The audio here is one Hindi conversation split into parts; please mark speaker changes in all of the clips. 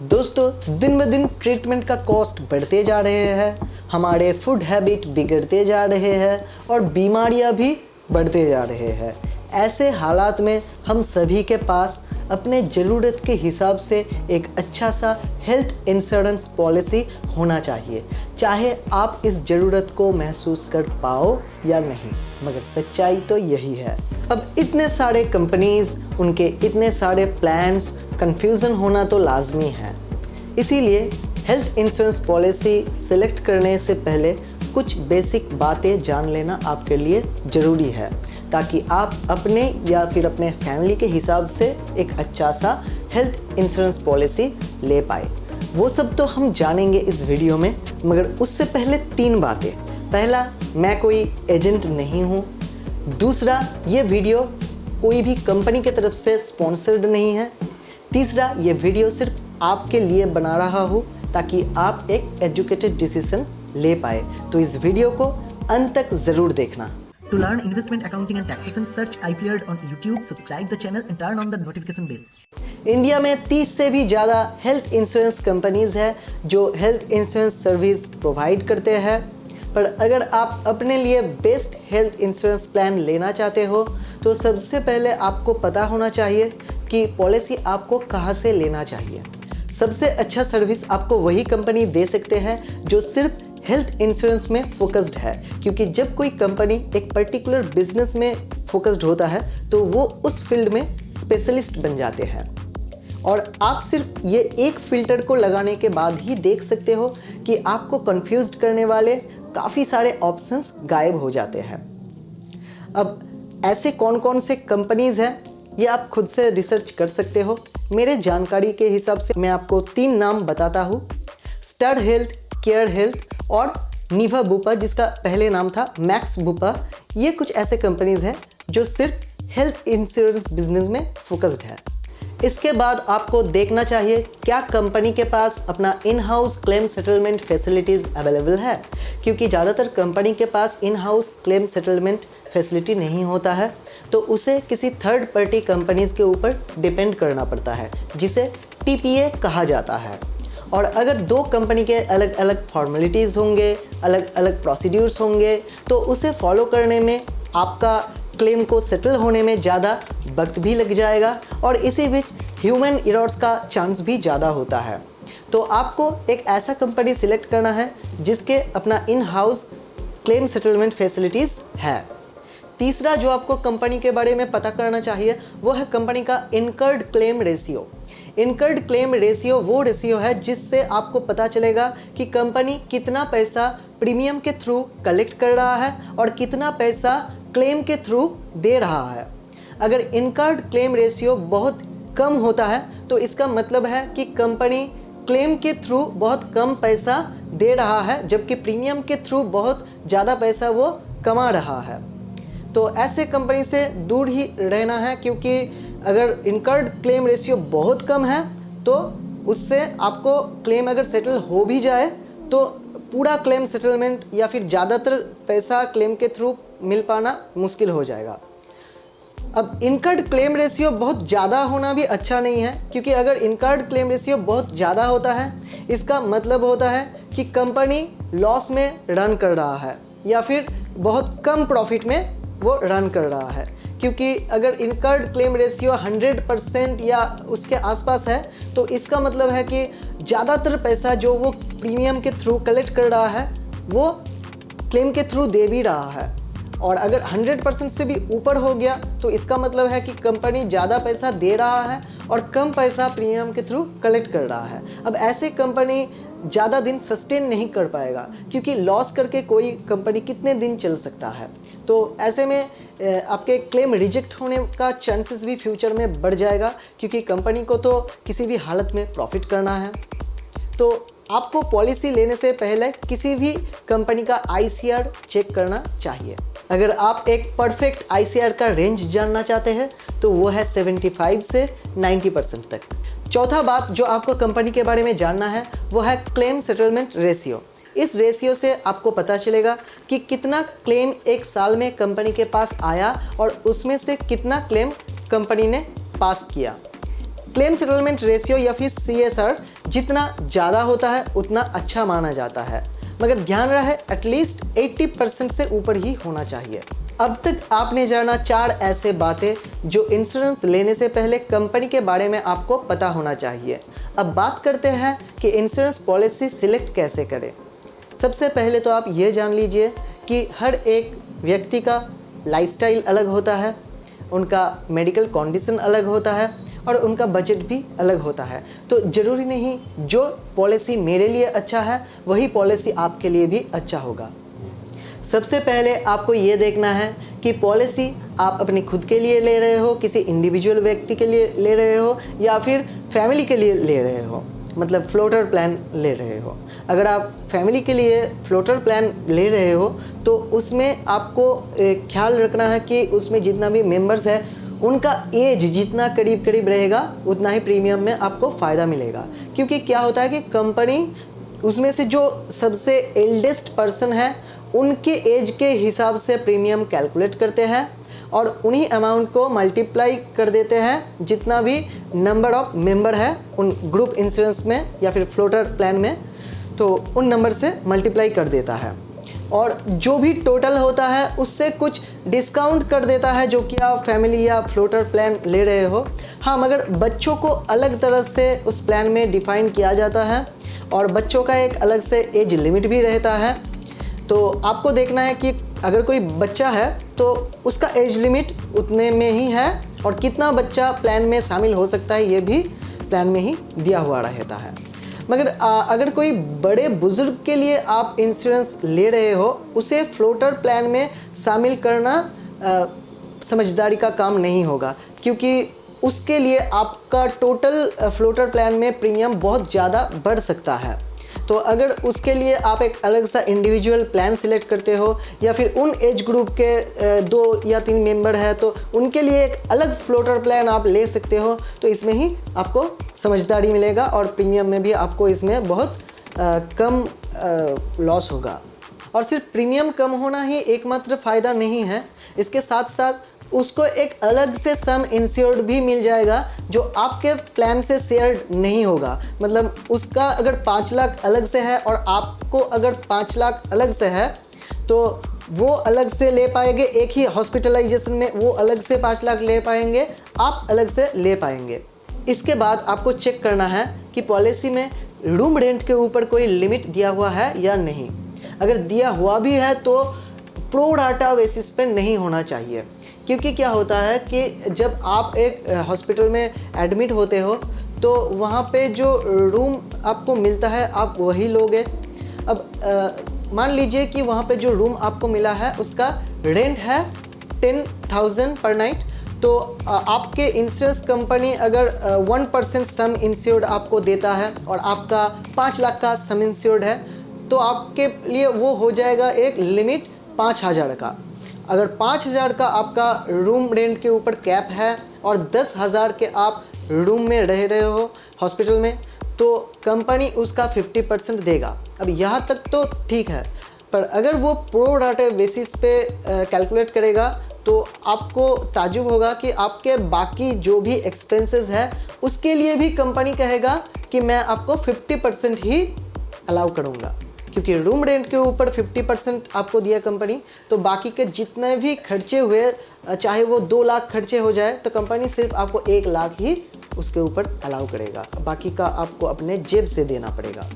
Speaker 1: दोस्तों, दिन ब दिन ट्रीटमेंट का कॉस्ट बढ़ते जा रहे हैं, हमारे फूड हैबिट बिगड़ते जा रहे हैं और बीमारियां भी बढ़ते जा रहे हैं। ऐसे हालात में हम सभी के पास अपने ज़रूरत के हिसाब से एक अच्छा सा हेल्थ इंश्योरेंस पॉलिसी होना चाहिए, चाहे आप इस ज़रूरत को महसूस कर पाओ या नहीं, मगर सच्चाई तो यही है। अब इतने सारे कंपनीज़, उनके इतने सारे प्लान्स, कन्फ्यूज़न होना तो लाजमी है। इसीलिए हेल्थ इंश्योरेंस पॉलिसी सेलेक्ट करने से पहले कुछ बेसिक बातें जान लेना आपके लिए ज़रूरी है, ताकि आप अपने या फिर अपने फैमिली के हिसाब से एक अच्छा सा हेल्थ इंश्योरेंस पॉलिसी ले पाए। वो सब तो हम जानेंगे इस वीडियो में, मगर उससे पहले 3 बातें। पहला, मैं कोई एजेंट नहीं हूँ। दूसरा, ये वीडियो कोई भी कंपनी की तरफ से स्पॉन्सर्ड नहीं है। तीसरा, ये वीडियो सिर्फ आपके लिए बना रहा हूँ ताकि आप एक एजुकेटेड डिसीजन ले पाए। तो इस वीडियो को अंत तक ज़रूर देखना।
Speaker 2: To learn investment accounting and taxation, search iFeared on YouTube, subscribe the channel and turn on the notification bell.
Speaker 1: India में 30 से भी ज़्यादा हेल्थ इंश्योरेंस कंपनीज़ हैं जो हेल्थ इंश्योरेंस सर्विस प्रोवाइड करते हैं। पर अगर आप अपने लिए बेस्ट हेल्थ इंश्योरेंस प्लान लेना चाहते हो तो सबसे पहले आपको पता होना चाहिए कि पॉलिसी आपको कहाँ से लेना चाहिए। सबसे अच्छा सर्विस आपको वही कंपनी दे सकते हैं जो सिर्फ हेल्थ इंश्योरेंस में फोकस्ड है, क्योंकि जब कोई कंपनी एक पर्टिकुलर बिजनेस में फोकस्ड होता है तो वो उस फील्ड में स्पेशलिस्ट बन जाते हैं। और आप सिर्फ ये एक फ़िल्टर को लगाने के बाद ही देख सकते हो कि आपको कंफ्यूज्ड करने वाले काफ़ी सारे ऑप्शंस गायब हो जाते हैं। अब ऐसे कौन कौन से कंपनीज़ हैं ये आप खुद से रिसर्च कर सकते हो। मेरे जानकारी के हिसाब से मैं आपको 3 नाम बताता हूँ। स्टार हेल्थ, केयर हेल्थ और नीवा बुपा, जिसका पहले नाम था मैक्स बुपा। ये कुछ ऐसे कंपनीज़ हैं जो सिर्फ हेल्थ इंश्योरेंस बिजनेस में फोकस्ड है। इसके बाद आपको देखना चाहिए क्या कंपनी के पास अपना in house claim settlement facilities available है, क्योंकि ज़्यादातर कंपनी के पास in house claim settlement facility नहीं होता है, तो उसे किसी थर्ड पार्टी कंपनीज़ के ऊपर डिपेंड करना पड़ता है, जिसे टीपीए कहा जाता है। और अगर 2 कंपनी के अलग अलग फॉर्मेलिटीज़ होंगे, अलग अलग प्रोसीड्यूर्स होंगे, तो उसे फॉलो करने में आपका क्लेम को सेटल होने में ज़्यादा वक्त भी लग जाएगा और इसी बीच ह्यूमन एरर्स का चांस भी ज़्यादा होता है। तो आपको एक ऐसा कंपनी सिलेक्ट करना है जिसके अपना in house claim settlement facilities है। तीसरा जो आपको कंपनी के बारे में पता करना चाहिए वो है कंपनी का incurred claim ratio. Incurred claim ratio वो रेशियो है जिससे आपको पता चलेगा कि कंपनी कितना पैसा प्रीमियम के थ्रू कलेक्ट कर रहा है और कितना पैसा क्लेम के थ्रू दे रहा है। अगर इनकर्ड क्लेम रेशियो बहुत कम होता है तो इसका मतलब है कि कंपनी क्लेम के थ्रू बहुत कम पैसा दे रहा है, जबकि प्रीमियम के थ्रू बहुत ज़्यादा पैसा वो कमा रहा है। तो ऐसे कंपनी से दूर ही रहना है, क्योंकि अगर इनकर्ड क्लेम रेशियो बहुत कम है तो उससे आपको क्लेम अगर सेटल हो भी जाए तो पूरा क्लेम सेटलमेंट या फिर ज़्यादातर पैसा क्लेम के थ्रू मिल पाना मुश्किल हो जाएगा। अब इनकर्ड क्लेम रेशियो बहुत ज़्यादा होना भी अच्छा नहीं है, क्योंकि अगर इनकर्ड क्लेम रेशियो बहुत ज़्यादा होता है इसका मतलब होता है कि कंपनी लॉस में रन कर रहा है या फिर बहुत कम प्रॉफिट में वो रन कर रहा है। क्योंकि अगर इनकर्ड क्लेम रेशियो 100% या उसके आसपास है तो इसका मतलब है कि ज़्यादातर पैसा जो वो प्रीमियम के थ्रू कलेक्ट कर रहा है वो क्लेम के थ्रू दे भी रहा है। और अगर 100% से भी ऊपर हो गया तो इसका मतलब है कि कंपनी ज़्यादा पैसा दे रहा है और कम पैसा प्रीमियम के थ्रू कलेक्ट कर रहा है। अब ऐसे कंपनी ज़्यादा दिन सस्टेन नहीं कर पाएगा, क्योंकि लॉस करके कोई कंपनी कितने दिन चल सकता है। तो ऐसे में आपके क्लेम रिजेक्ट होने का चांसेस भी फ्यूचर में बढ़ जाएगा, क्योंकि कंपनी को तो किसी भी हालत में प्रॉफिट करना है। तो आपको पॉलिसी लेने से पहले किसी भी कंपनी का आईसीआर चेक करना चाहिए। अगर आप एक परफेक्ट आईसीआर का रेंज जानना चाहते हैं तो वो है 75 से 90% तक। चौथा बात जो आपको कंपनी के बारे में जानना है वो है क्लेम सेटलमेंट रेशियो। इस रेशियो से आपको पता चलेगा कि कितना क्लेम एक साल में कंपनी के पास आया और उसमें से कितना क्लेम कंपनी ने पास किया। क्लेम सेटलमेंट रेशियो या फिर CSR जितना ज़्यादा होता है उतना अच्छा माना जाता है, मगर ध्यान रहे एटलीस्ट 80% से ऊपर ही होना चाहिए। अब तक आपने जाना 4 ऐसे बातें जो इंश्योरेंस लेने से पहले कंपनी के बारे में आपको पता होना चाहिए। अब बात करते हैं कि इंश्योरेंस पॉलिसी सिलेक्ट कैसे करें। सबसे पहले तो आप ये जान लीजिए कि हर एक व्यक्ति का लाइफस्टाइल अलग होता है, उनका मेडिकल कंडीशन अलग होता है और उनका बजट भी अलग होता है। तो ज़रूरी नहीं जो पॉलिसी मेरे लिए अच्छा है वही पॉलिसी आपके लिए भी अच्छा होगा। सबसे पहले आपको ये देखना है कि पॉलिसी आप अपने खुद के लिए ले रहे हो, किसी इंडिविजुअल व्यक्ति के लिए ले रहे हो या फिर फैमिली के लिए ले रहे हो, मतलब फ्लोटर प्लान ले रहे हो। अगर आप फैमिली के लिए फ्लोटर प्लान ले रहे हो तो उसमें आपको ख्याल रखना है कि उसमें जितना भी मेंबर्स है उनका एज जितना करीब करीब रहेगा उतना ही प्रीमियम में आपको फ़ायदा मिलेगा। क्योंकि क्या होता है कि कंपनी उसमें से जो सबसे एल्डेस्ट पर्सन है उनके एज के हिसाब से प्रीमियम कैलकुलेट करते हैं और उन्हीं अमाउंट को मल्टीप्लाई कर देते हैं जितना भी नंबर ऑफ मेंबर है उन ग्रुप इंश्योरेंस में या फिर फ्लोटर प्लान में, तो उन नंबर से मल्टीप्लाई कर देता है और जो भी टोटल होता है उससे कुछ डिस्काउंट कर देता है जो कि आप फैमिली या फ्लोटर प्लान ले रहे हो। हाँ, मगर बच्चों को अलग तरह से उस प्लान में डिफ़ाइन किया जाता है और बच्चों का एक अलग से एज लिमिट भी रहता है। तो आपको देखना है कि अगर कोई बच्चा है तो उसका एज लिमिट उतने में ही है और कितना बच्चा प्लान में शामिल हो सकता है ये भी प्लान में ही दिया हुआ रहता है। मगर अगर कोई बड़े बुजुर्ग के लिए आप इंश्योरेंस ले रहे हो उसे फ्लोटर प्लान में शामिल करना समझदारी का काम नहीं होगा, क्योंकि उसके लिए आपका टोटल फ्लोटर प्लान में प्रीमियम बहुत ज़्यादा बढ़ सकता है। तो अगर उसके लिए आप एक अलग सा इंडिविजुअल प्लान सिलेक्ट करते हो या फिर उन एज ग्रुप के 2 या 3 मेंबर है तो उनके लिए एक अलग फ्लोटर प्लान आप ले सकते हो, तो इसमें ही आपको समझदारी मिलेगा और प्रीमियम में भी आपको इसमें बहुत कम लॉस होगा। और सिर्फ प्रीमियम कम होना ही एकमात्र फ़ायदा नहीं है, इसके साथ साथ उसको एक अलग से सम इंश्योर्ड भी मिल जाएगा जो आपके प्लान से शेयर्ड नहीं होगा। मतलब उसका अगर 5 लाख अलग से है और आपको अगर 5 लाख अलग से है तो वो अलग से ले पाएंगे, एक ही हॉस्पिटलाइजेशन में वो अलग से 5 लाख ले पाएंगे, आप अलग से ले पाएंगे। इसके बाद आपको चेक करना है कि पॉलिसी में रूम रेंट के ऊपर कोई लिमिट दिया हुआ है या नहीं। अगर दिया हुआ भी है तो प्रो डाटा बेसिस पे नहीं होना चाहिए, क्योंकि क्या होता है कि जब आप एक हॉस्पिटल में एडमिट होते हो तो वहाँ पे जो रूम आपको मिलता है आप वही लोगे। अब मान लीजिए कि वहाँ पे जो रूम आपको मिला है उसका रेंट है 10,000 पर नाइट, तो आपके इंश्योरेंस कंपनी अगर 1% सम इंश्योर्ड आपको देता है और आपका 5 लाख का सम इंश्योर्ड है तो आपके लिए वो हो जाएगा एक लिमिट 5,000 का। अगर 5,000 का आपका रूम रेंट के ऊपर कैप है और 10,000 के आप रूम में रह रहे हो हॉस्पिटल में, तो कंपनी उसका 50% देगा। अब यहाँ तक तो ठीक है, पर अगर वो प्रो डाटा बेसिस पे कैलकुलेट करेगा तो आपको ताज्जुब होगा कि आपके बाकी जो भी एक्सपेंसेस है उसके लिए भी कंपनी कहेगा कि मैं आपको 50% ही अलाउ करूँगा, क्योंकि रूम रेंट के ऊपर 50% आपको दिया कंपनी, तो बाकी के जितने भी खर्चे हुए चाहे वो 2 लाख खर्चे हो जाए तो कंपनी सिर्फ आपको 1 लाख ही उसके ऊपर अलाउ करेगा, बाकी का आपको अपने जेब से देना पड़ेगा।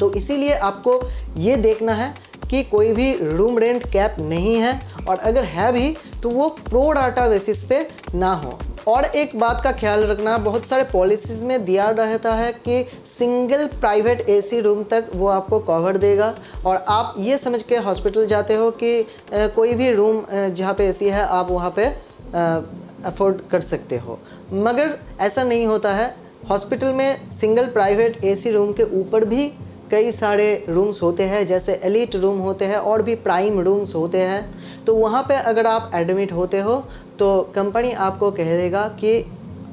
Speaker 1: तो इसीलिए आपको ये देखना है कि कोई भी रूम रेंट कैप नहीं है और अगर है भी तो वो प्रो डाटा बेसिस पे ना हो। और एक बात का ख्याल रखना, बहुत सारे पॉलिसीज़ में दिया रहता है कि सिंगल प्राइवेट एसी रूम तक वो आपको कवर देगा और आप ये समझ के हॉस्पिटल जाते हो कि कोई भी रूम जहाँ पे एसी है आप वहाँ पे अफोर्ड कर सकते हो, मगर ऐसा नहीं होता है। हॉस्पिटल में सिंगल प्राइवेट एसी रूम के ऊपर भी कई सारे रूम्स होते हैं, जैसे एलिट रूम होते हैं और भी प्राइम रूम्स होते हैं। तो वहाँ पे अगर आप एडमिट होते हो तो कंपनी आपको कह देगा कि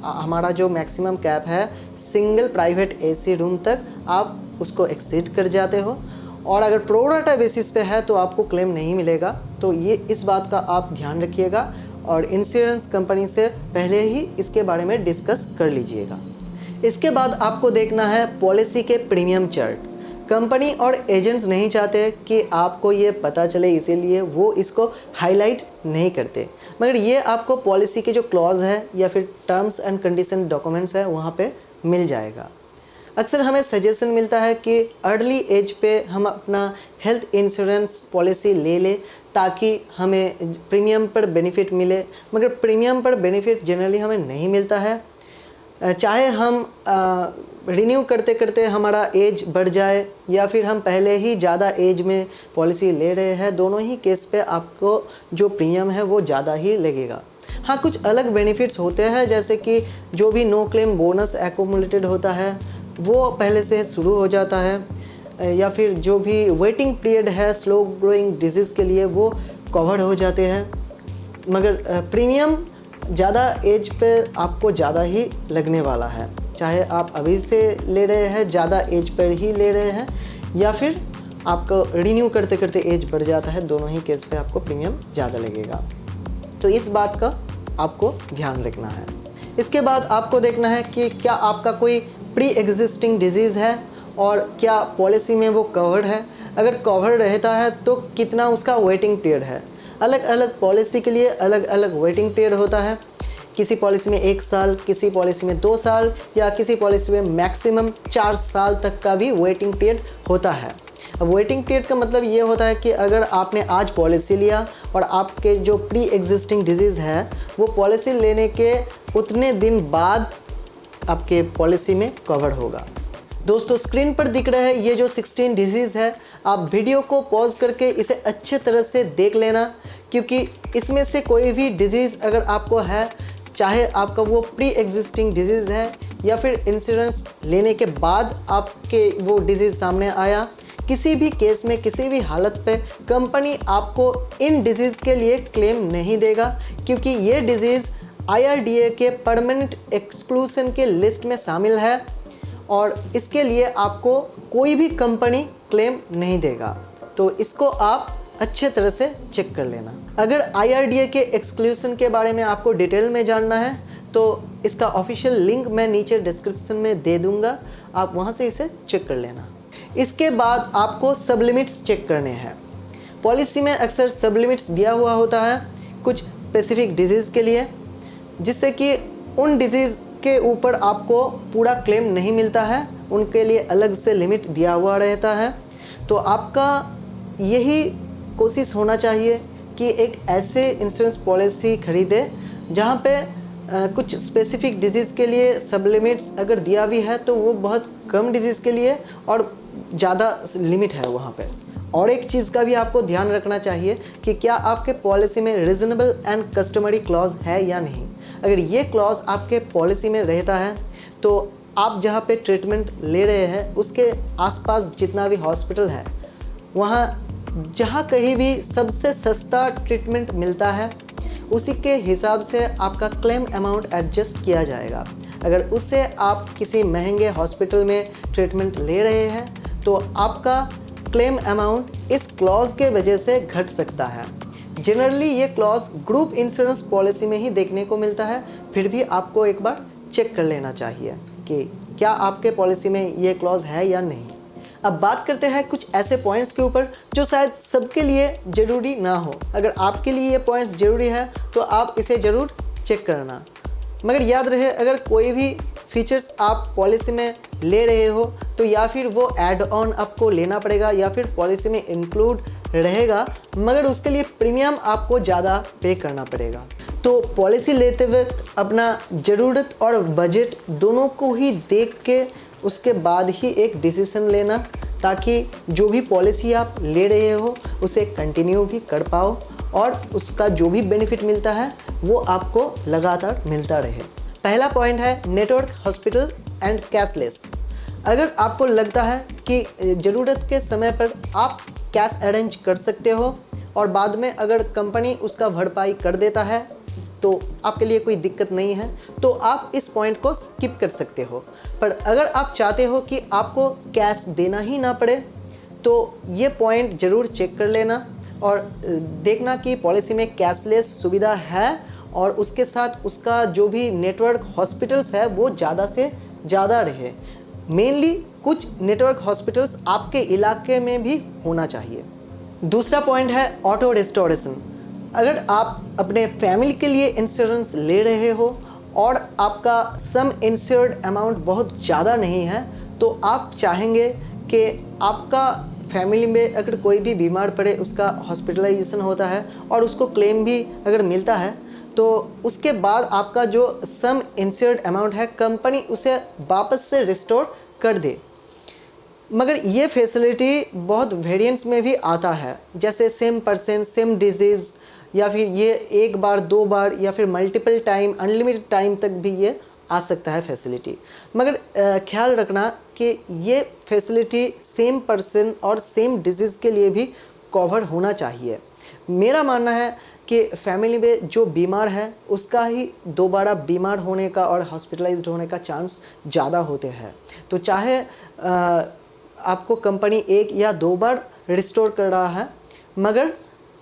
Speaker 1: हमारा जो मैक्सिमम कैप है सिंगल प्राइवेट एसी रूम तक आप उसको एक्सीड कर जाते हो, और अगर प्रो डाटा बेसिस पे है तो आपको क्लेम नहीं मिलेगा। तो ये इस बात का आप ध्यान रखिएगा और इंश्योरेंस कंपनी से पहले ही इसके बारे में डिस्कस कर लीजिएगा। इसके बाद आपको देखना है पॉलिसी के प्रीमियम चार्ट। कंपनी और एजेंट्स नहीं चाहते कि आपको ये पता चले, इसीलिए वो इसको हाईलाइट नहीं करते, मगर ये आपको पॉलिसी के जो क्लॉज है या फिर टर्म्स एंड कंडीशन डॉक्यूमेंट्स है वहाँ पे मिल जाएगा। अक्सर हमें सजेशन मिलता है कि अर्ली एज पे हम अपना हेल्थ इंश्योरेंस पॉलिसी ले लें ताकि हमें प्रीमियम पर बेनिफिट मिले, मगर प्रीमियम पर बेनिफिट जनरली हमें नहीं मिलता है। चाहे हम रिन्यू करते करते हमारा एज बढ़ जाए या फिर हम पहले ही ज़्यादा एज में पॉलिसी ले रहे हैं, दोनों ही केस पे आपको जो प्रीमियम है वो ज़्यादा ही लगेगा। हाँ, कुछ अलग बेनिफिट्स होते हैं, जैसे कि जो भी नो क्लेम बोनस एक्यूमुलेटेड होता है वो पहले से शुरू हो जाता है, या फिर जो भी वेटिंग पीरियड है स्लो ग्रोइंग डिजीज़ के लिए वो कवर हो जाते हैं, मगर प्रीमियम ज़्यादा एज पर आपको ज़्यादा ही लगने वाला है। चाहे आप अभी से ले रहे हैं, ज़्यादा एज पर ही ले रहे हैं, या फिर आपको रिन्यू करते करते एज बढ़ जाता है, दोनों ही केस पे आपको प्रीमियम ज़्यादा लगेगा। तो इस बात का आपको ध्यान रखना है। इसके बाद आपको देखना है कि क्या आपका कोई प्री एग्जिस्टिंग डिजीज़ है और क्या पॉलिसी में वो कवर्ड है। अगर कवर्ड रहता है तो कितना उसका वेटिंग पीरियड है। अलग अलग पॉलिसी के लिए अलग अलग वेटिंग पीरियड होता है। किसी पॉलिसी में 1 साल, किसी पॉलिसी में 2 साल या किसी पॉलिसी में मैक्सिमम 4 साल तक का भी वेटिंग पीरियड होता है। अब वेटिंग पीरियड का मतलब ये होता है कि अगर आपने आज पॉलिसी लिया और आपके जो प्री एग्जिस्टिंग डिजीज़ है वो पॉलिसी लेने के उतने दिन बाद आपके पॉलिसी में कवर होगा। दोस्तों, स्क्रीन पर दिख रहा है ये जो 16 डिजीज़ है, आप वीडियो को पॉज करके इसे अच्छे तरह से देख लेना, क्योंकि इसमें से कोई भी डिजीज़ अगर आपको है, चाहे आपका वो प्री एग्जिस्टिंग डिजीज़ है या फिर इंश्योरेंस लेने के बाद आपके वो डिजीज़ सामने आया, किसी भी केस में किसी भी हालत पे कंपनी आपको इन डिजीज़ के लिए क्लेम नहीं देगा, क्योंकि ये डिजीज़ IRDA के परमानेंट एक्सक्लूशन के लिस्ट में शामिल है और इसके लिए आपको कोई भी कंपनी क्लेम नहीं देगा। तो इसको आप अच्छे तरह से चेक कर लेना। अगर IRDA के एक्सक्लूशन के बारे में आपको डिटेल में जानना है तो इसका ऑफिशियल लिंक मैं नीचे डिस्क्रिप्शन में दे दूंगा, आप वहां से इसे चेक कर लेना। इसके बाद आपको सब लिमिट्स चेक करने हैं। पॉलिसी में अक्सर सब लिमिट्स दिया हुआ होता है कुछ स्पेसिफिक डिजीज़ के लिए, जिससे कि उन डिजीज़ के ऊपर आपको पूरा क्लेम नहीं मिलता है, उनके लिए अलग से लिमिट दिया हुआ रहता है। तो आपका यही कोशिश होना चाहिए कि एक ऐसे इंश्योरेंस पॉलिसी खरीदे जहाँ पे कुछ स्पेसिफिक डिजीज़ के लिए सब लिमिट्स अगर दिया भी है तो वो बहुत कम डिजीज़ के लिए और ज़्यादा लिमिट है वहाँ पे। और एक चीज़ का भी आपको ध्यान रखना चाहिए कि क्या आपके पॉलिसी में रीजनेबल एंड कस्टमरी क्लॉज है या नहीं। अगर ये क्लॉज आपके पॉलिसी में रहता है तो आप जहाँ पे ट्रीटमेंट ले रहे हैं उसके आसपास जितना भी हॉस्पिटल है, वहाँ जहाँ कहीं भी सबसे सस्ता ट्रीटमेंट मिलता है उसी के हिसाब से आपका क्लेम अमाउंट एडजस्ट किया जाएगा। अगर उससे आप किसी महंगे हॉस्पिटल में ट्रीटमेंट ले रहे हैं तो आपका क्लेम अमाउंट इस क्लॉज के वजह से घट सकता है। जनरली ये क्लॉज ग्रुप इंश्योरेंस पॉलिसी में ही देखने को मिलता है, फिर भी आपको एक बार चेक कर लेना चाहिए कि क्या आपके पॉलिसी में ये क्लॉज है या नहीं। अब बात करते हैं कुछ ऐसे पॉइंट्स के ऊपर जो शायद सबके लिए ज़रूरी ना हो। अगर आपके लिए ये पॉइंट्स ज़रूरी है तो आप इसे ज़रूर चेक करना, मगर याद रहे अगर कोई भी फीचर्स आप पॉलिसी में ले रहे हो तो या फिर वो ऐड ऑन आपको लेना पड़ेगा या फिर पॉलिसी में इंक्लूड रहेगा, मगर उसके लिए प्रीमियम आपको ज़्यादा पे करना पड़ेगा। तो पॉलिसी लेते वक्त अपना ज़रूरत और बजट दोनों को ही देख के उसके बाद ही एक डिसीज़न लेना, ताकि जो भी पॉलिसी आप ले रहे हो उसे कंटिन्यू भी कर पाओ और उसका जो भी बेनिफिट मिलता है वो आपको लगातार मिलता रहे। पहला पॉइंट है नेटवर्क हॉस्पिटल एंड कैशलेस। अगर आपको लगता है कि ज़रूरत के समय पर आप कैश अरेंज कर सकते हो और बाद में अगर कंपनी उसका भरपाई कर देता है तो आपके लिए कोई दिक्कत नहीं है, तो आप इस पॉइंट को स्किप कर सकते हो। पर अगर आप चाहते हो कि आपको कैश देना ही ना पड़े तो ये पॉइंट ज़रूर चेक कर लेना और देखना कि पॉलिसी में कैशलेस सुविधा है और उसके साथ उसका जो भी नेटवर्क हॉस्पिटल्स है वो ज़्यादा से ज़्यादा रहे। मेनली कुछ नेटवर्क हॉस्पिटल्स आपके इलाके में भी होना चाहिए। दूसरा पॉइंट है ऑटो रिस्टोरेशन। अगर आप अपने फैमिली के लिए इंश्योरेंस ले रहे हो और आपका सम इंश्योर्ड अमाउंट बहुत ज़्यादा नहीं है, तो आप चाहेंगे कि आपका फैमिली में अगर कोई भी बीमार पड़े, उसका हॉस्पिटलाइजेशन होता है और उसको क्लेम भी अगर मिलता है, तो उसके बाद आपका जो सम इंश्योर्ड अमाउंट है कंपनी उसे वापस से रिस्टोर कर दे। मगर ये फैसिलिटी बहुत वेरिएंट्स में भी आता है, जैसे सेम पर्सन सेम डिजीज़, या फिर ये एक बार 2 बार या फिर मल्टीपल टाइम अनलिमिटेड टाइम तक भी ये आ सकता है फैसिलिटी। मगर ख्याल रखना कि ये फैसिलिटी सेम पर्सन और सेम डिजीज़ के लिए भी कवर होना चाहिए। मेरा मानना है कि फैमिली में जो बीमार है उसका ही दोबारा बीमार होने का और हॉस्पिटलाइज्ड होने का चांस ज़्यादा होते हैं। तो चाहे आपको कंपनी 1 या 2 बार रिस्टोर कर रहा है, मगर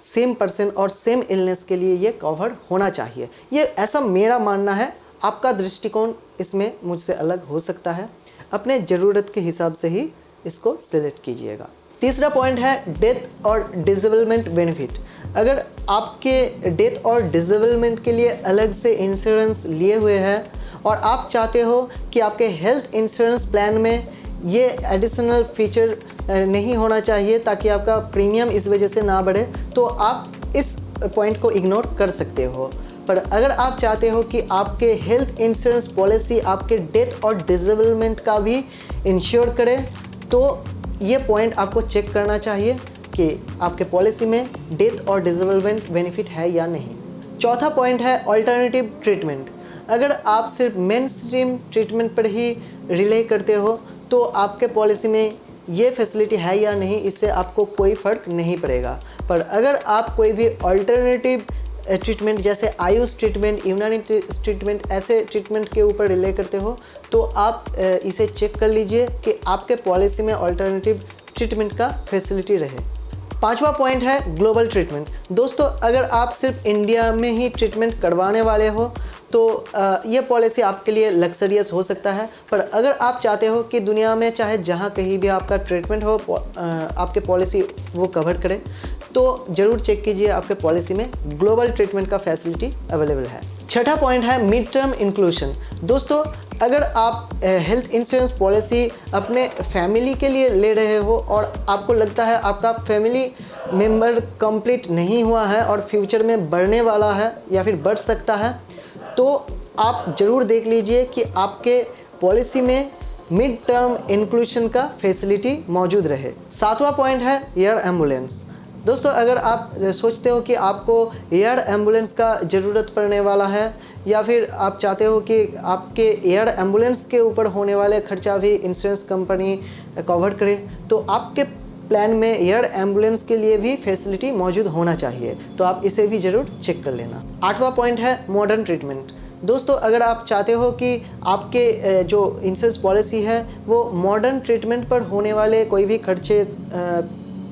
Speaker 1: सेम पर्सन और सेम इलनेस के लिए ये कवर होना चाहिए। ये ऐसा मेरा मानना है। आपका दृष्टिकोण इसमें मुझसे अलग हो सकता है। अपने ज़रूरत के हिसाब से ही इसको सिलेक्ट कीजिएगा। तीसरा पॉइंट है डेथ और डिसेबलमेंट बेनिफिट। अगर आपके डेथ और डिसेबलमेंट के लिए अलग से इंश्योरेंस लिए हुए हैं और आप चाहते हो कि आपके हेल्थ इंश्योरेंस प्लान में ये एडिशनल फीचर नहीं होना चाहिए ताकि आपका प्रीमियम इस वजह से ना बढ़े, तो आप इस पॉइंट को इग्नोर कर सकते हो। पर अगर आप चाहते हो कि आपके हेल्थ इंश्योरेंस पॉलिसी आपके डेथ और डिसेबलमेंट का भी इंश्योर करे, तो ये पॉइंट आपको चेक करना चाहिए कि आपके पॉलिसी में डेथ और डिसेबलमेंट बेनिफिट है या नहीं। चौथा पॉइंट है अल्टरनेटिव ट्रीटमेंट। अगर आप सिर्फ मेन स्ट्रीम ट्रीटमेंट पर ही रिले करते हो, तो आपके पॉलिसी में ये फैसिलिटी है या नहीं, इससे आपको कोई फ़र्क नहीं पड़ेगा। पर अगर आप कोई भी अल्टरनेटिव ट्रीटमेंट जैसे आयुष ट्रीटमेंट, यूनानी ट्रीटमेंट, ऐसे ट्रीटमेंट के ऊपर रिले करते हो, तो आप इसे चेक कर लीजिए कि आपके पॉलिसी में अल्टरनेटिव ट्रीटमेंट का फैसिलिटी रहे। पांचवा पॉइंट है ग्लोबल ट्रीटमेंट। दोस्तों, अगर आप सिर्फ इंडिया में ही ट्रीटमेंट करवाने वाले हो तो ये पॉलिसी आपके लिए लग्जरियस हो सकता है। पर अगर आप चाहते हो कि दुनिया में चाहे जहाँ कहीं भी आपका ट्रीटमेंट हो आपके पॉलिसी वो कवर करे, तो ज़रूर चेक कीजिए आपके पॉलिसी में ग्लोबल ट्रीटमेंट का फैसिलिटी अवेलेबल है। छठा पॉइंट है मिड टर्म इंक्लूशन। दोस्तों, अगर आप हेल्थ इंश्योरेंस पॉलिसी अपने फैमिली के लिए ले रहे हो और आपको लगता है आपका फैमिली मेंबर कंप्लीट नहीं हुआ है और फ्यूचर में बढ़ने वाला है या फिर बढ़ सकता है, तो आप ज़रूर देख लीजिए कि आपके पॉलिसी में मिड टर्म इंक्लूशन का फैसिलिटी मौजूद रहे। सातवां पॉइंट है एयर एम्बुलेंस। दोस्तों, अगर आप सोचते हो कि आपको एयर एम्बुलेंस का ज़रूरत पड़ने वाला है या फिर आप चाहते हो कि आपके एयर एम्बुलेंस के ऊपर होने वाले खर्चा भी इंश्योरेंस कंपनी कवर करे, तो आपके प्लान में एयर एम्बुलेंस के लिए भी फैसिलिटी मौजूद होना चाहिए। तो आप इसे भी ज़रूर चेक कर लेना। आठवां पॉइंट है मॉडर्न ट्रीटमेंट। दोस्तों, अगर आप चाहते हो कि आपके जो इंश्योरेंस पॉलिसी है वो मॉडर्न ट्रीटमेंट पर होने वाले कोई भी खर्चे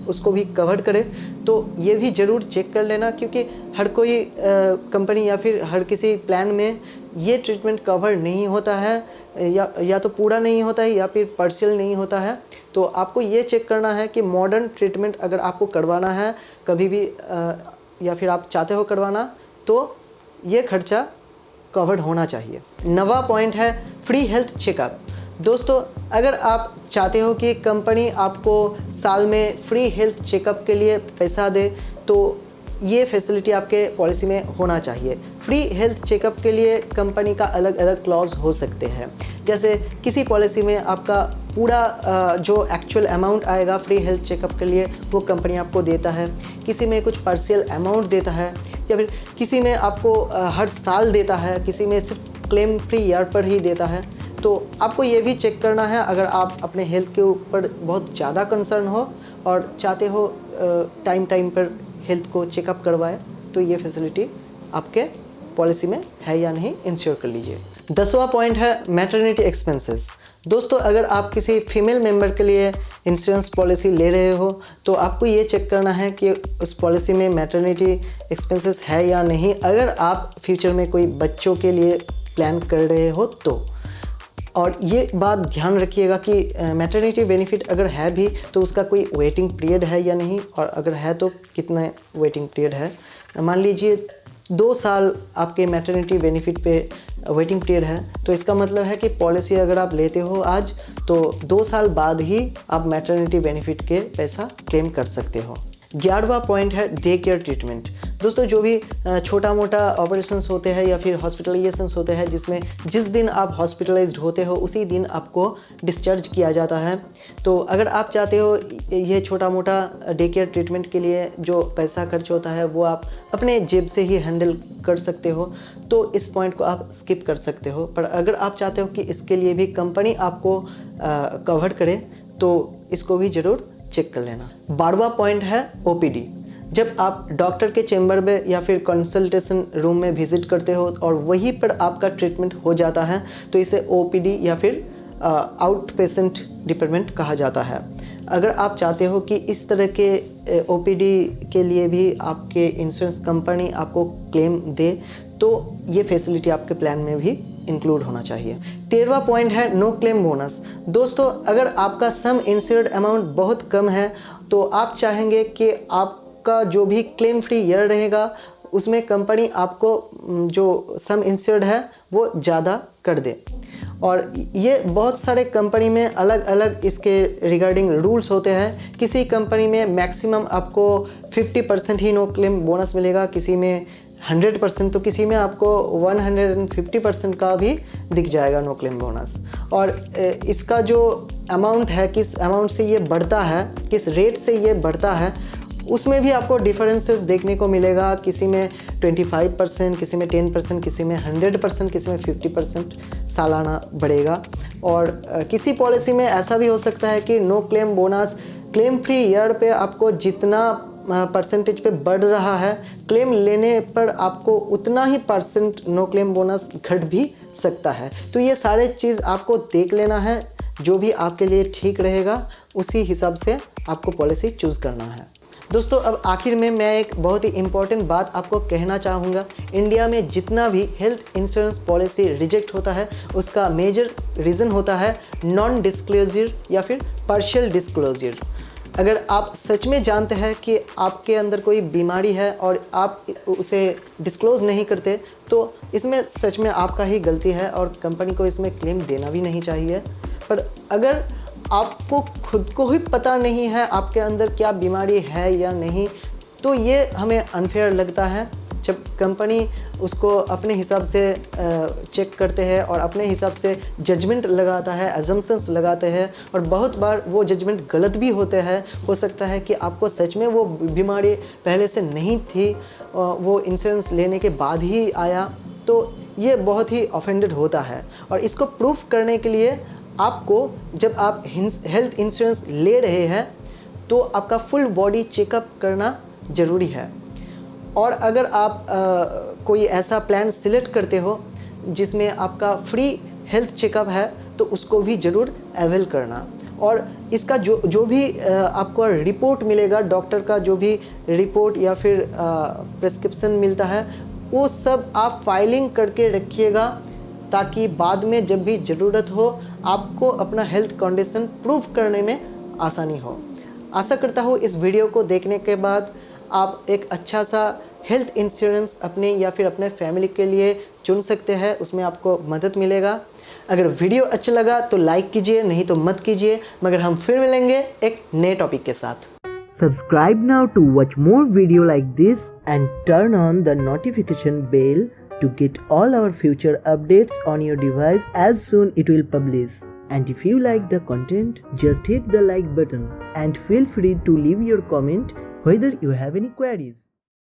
Speaker 1: उसको भी कवर करे, तो ये भी ज़रूर चेक कर लेना, क्योंकि हर कोई कंपनी या फिर हर किसी प्लान में ये ट्रीटमेंट कवर नहीं होता है या तो पूरा नहीं होता है या फिर पार्शियल नहीं होता है। तो आपको ये चेक करना है कि मॉडर्न ट्रीटमेंट अगर आपको करवाना है कभी भी या फिर आप चाहते हो करवाना, तो ये खर्चा कवर्ड होना चाहिए। 9वां पॉइंट है फ्री हेल्थ चेकअप। दोस्तों, अगर आप चाहते हो कि कंपनी आपको साल में फ्री हेल्थ चेकअप के लिए पैसा दे, तो ये फैसिलिटी आपके पॉलिसी में होना चाहिए। फ्री हेल्थ चेकअप के लिए कंपनी का अलग अलग क्लॉज हो सकते हैं। जैसे किसी पॉलिसी में आपका पूरा जो एक्चुअल अमाउंट आएगा फ्री हेल्थ चेकअप के लिए वो कंपनी आपको देता है, किसी में कुछ पार्शियल अमाउंट देता है, या फिर किसी में आपको हर साल देता है, किसी में सिर्फ क्लेम फ्री ईयर पर ही देता है। तो आपको ये भी चेक करना है, अगर आप अपने हेल्थ के ऊपर बहुत ज़्यादा कंसर्न हो और चाहते हो टाइम टाइम पर हेल्थ को चेकअप करवाए, तो ये फैसिलिटी आपके पॉलिसी में है या नहीं इंश्योर कर लीजिए। 10वां पॉइंट है मैटरनिटी एक्सपेंसेस। दोस्तों, अगर आप किसी फीमेल मेंबर के लिए इंश्योरेंस पॉलिसी ले रहे हो तो आपको ये चेक करना है कि उस पॉलिसी में मैटरनिटी एक्सपेंसेस है या नहीं, अगर आप फ्यूचर में कोई बच्चों के लिए प्लान कर रहे हो तो। और ये बात ध्यान रखिएगा कि मैटरनिटी बेनिफिट अगर है भी तो उसका कोई वेटिंग पीरियड है या नहीं, और अगर है तो कितना वेटिंग पीरियड है। मान लीजिए 2 साल आपके मैटरनिटी बेनिफिट पे वेटिंग पीरियड है, तो इसका मतलब है कि पॉलिसी अगर आप लेते हो आज तो 2 साल बाद ही आप मैटरनिटी बेनिफिट के पैसा क्लेम कर सकते हो। 11वां पॉइंट है डे केयर ट्रीटमेंट। दोस्तों, जो भी छोटा मोटा ऑपरेशंस होते हैं या फिर हॉस्पिटलाइजेशंस होते हैं जिसमें जिस दिन आप हॉस्पिटलाइज्ड होते हो उसी दिन आपको डिस्चार्ज किया जाता है, तो अगर आप चाहते हो ये छोटा मोटा डे केयर ट्रीटमेंट के लिए जो पैसा खर्च होता है वो आप अपने जेब से ही हैंडल कर सकते हो, तो इस पॉइंट को आप स्किप कर सकते हो। पर अगर आप चाहते हो कि इसके लिए भी कंपनी आपको कवर करे तो इसको भी ज़रूर चेक कर लेना। 12वां पॉइंट है ओपीडी। जब आप डॉक्टर के चेम्बर में या फिर कंसल्टेशन रूम में विजिट करते हो और वहीं पर आपका ट्रीटमेंट हो जाता है तो इसे ओपीडी या फिर आउट पेशेंट डिपार्टमेंट कहा जाता है। अगर आप चाहते हो कि इस तरह के ओपीडी के लिए भी आपके इंश्योरेंस कंपनी आपको क्लेम दे तो ये फैसिलिटी आपके प्लान में भी इंक्लूड होना चाहिए। 13वां पॉइंट है नो क्लेम बोनस। दोस्तों, अगर आपका सम इंश्योर्ड अमाउंट बहुत कम है तो आप चाहेंगे कि आपका जो भी क्लेम फ्री ईयर रहेगा उसमें कंपनी आपको जो सम इंश्योर्ड है वो ज़्यादा कर दे। और ये बहुत सारे कंपनी में अलग अलग इसके रिगार्डिंग रूल्स होते हैं। किसी कंपनी में मैक्सिमम आपको 50% ही नो क्लेम बोनस मिलेगा, किसी में 100%, तो किसी में आपको 150% का भी दिख जाएगा नो क्लेम बोनस। और इसका जो अमाउंट है, किस अमाउंट से ये बढ़ता है, किस रेट से ये बढ़ता है, उसमें भी आपको डिफरेंसेस देखने को मिलेगा। किसी में 25%, किसी में 10%, किसी में 100%, किसी में 50% सालाना बढ़ेगा। और किसी पॉलिसी में ऐसा भी हो सकता है कि no claim bonus claim free year पे आपको जितना परसेंटेज पे बढ़ रहा है, क्लेम लेने पर आपको उतना ही परसेंट नो क्लेम बोनस घट भी सकता है। तो ये सारे चीज़ आपको देख लेना है, जो भी आपके लिए ठीक रहेगा उसी हिसाब से आपको पॉलिसी चूज़ करना है। दोस्तों, अब आखिर में मैं एक बहुत ही इम्पॉर्टेंट बात आपको कहना चाहूँगा। इंडिया में जितना भी हेल्थ इंश्योरेंस पॉलिसी रिजेक्ट होता है उसका मेजर रीज़न होता है नॉन डिस्क्लोजर या फिर पार्शियल डिस्क्लोजर। अगर आप सच में जानते हैं कि आपके अंदर कोई बीमारी है और आप उसे डिस्क्लोज़ नहीं करते तो इसमें सच में आपका ही गलती है और कंपनी को इसमें क्लेम देना भी नहीं चाहिए। पर अगर आपको खुद को ही पता नहीं है आपके अंदर क्या बीमारी है या नहीं, तो ये हमें अनफेयर लगता है जब कंपनी उसको अपने हिसाब से चेक करते हैं और अपने हिसाब से जजमेंट लगाता है, अजम्पशंस लगाते हैं, और बहुत बार वो जजमेंट गलत भी होते हैं। हो सकता है कि आपको सच में वो बीमारी पहले से नहीं थी, वो इंश्योरेंस लेने के बाद ही आया, तो ये बहुत ही ऑफेंडेड होता है। और इसको प्रूफ करने के लिए आपको, जब आप हेल्थ इंश्योरेंस ले रहे हैं तो आपका फुल बॉडी चेकअप करना ज़रूरी है। और अगर आप कोई ऐसा प्लान सिलेक्ट करते हो जिसमें आपका फ्री हेल्थ चेकअप है तो उसको भी ज़रूर अवेल करना। और इसका जो भी आपको रिपोर्ट मिलेगा, डॉक्टर का जो भी रिपोर्ट या फिर प्रिस्क्रिप्शन मिलता है, वो सब आप फाइलिंग करके रखिएगा ताकि बाद में जब भी ज़रूरत हो आपको अपना हेल्थ कंडीशन प्रूव करने में आसानी हो। आशा करता हूँ इस वीडियो को देखने के बाद आप एक अच्छा सा हेल्थ इंश्योरेंस अपने या फिर अपने फैमिली के लिए चुन सकते हैं, उसमें आपको मदद मिलेगा। अगर वीडियो अच्छा लगा तो लाइक कीजिए, नहीं तो मत कीजिए, मगर हम फिर मिलेंगे एक नए टॉपिक के साथ। Subscribe now to watch more video like this and turn on the notification bell to get all our future updates on your device as soon it will publish. And if you like the content, just hit the like button and feel free to leave your comment whether you have any queries.